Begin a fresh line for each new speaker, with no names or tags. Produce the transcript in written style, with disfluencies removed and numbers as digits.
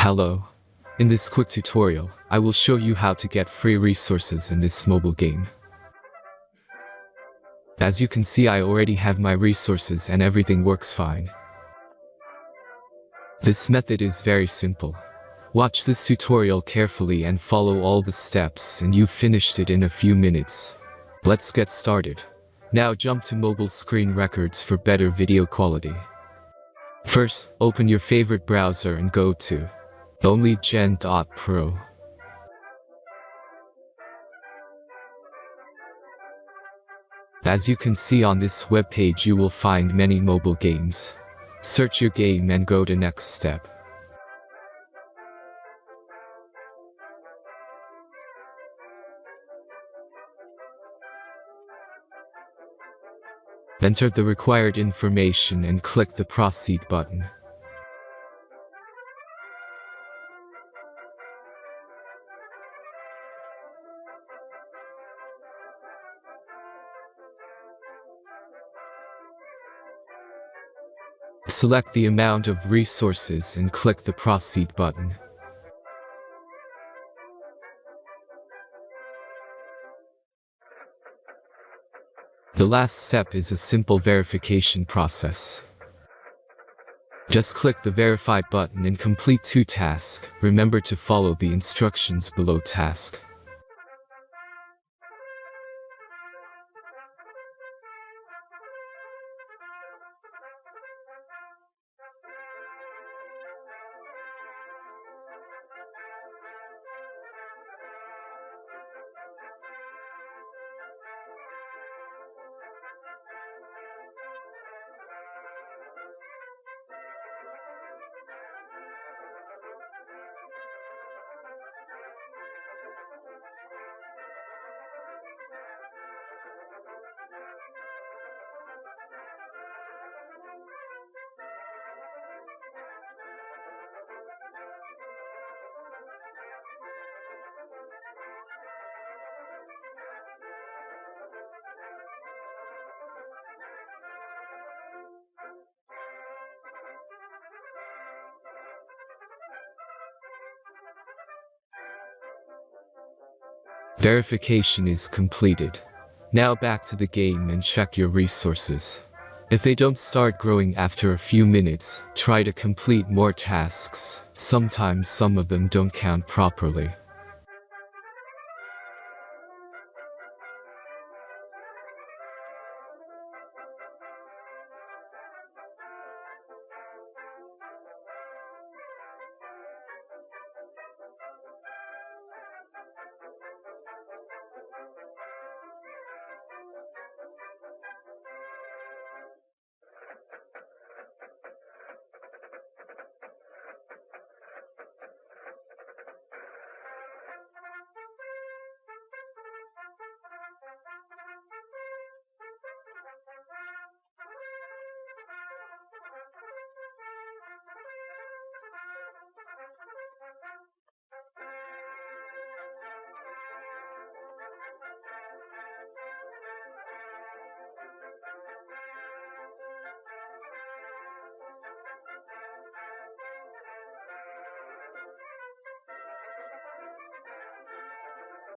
Hello. In this quick tutorial, I will show you how to get free resources in this mobile game. As you can see, I already have my resources and everything works fine. This method is very simple. Watch this tutorial carefully and follow all the steps and you've finished it in a few minutes. Let's get started. Now jump to mobile screen records for better video quality. First, open your favorite browser and go to onlygen.pro. As you can see on this webpage, you will find many mobile games. Search your game and go to next step. Enter the required information and click the Proceed button. Select the amount of resources and click the Proceed button. The last step is a simple verification process. Just click the Verify button and complete 2 tasks. Remember to follow the instructions below task. Verification is completed. Now back to the game and check your resources. If they don't start growing after a few minutes, try to complete more tasks. Sometimes some of them don't count properly.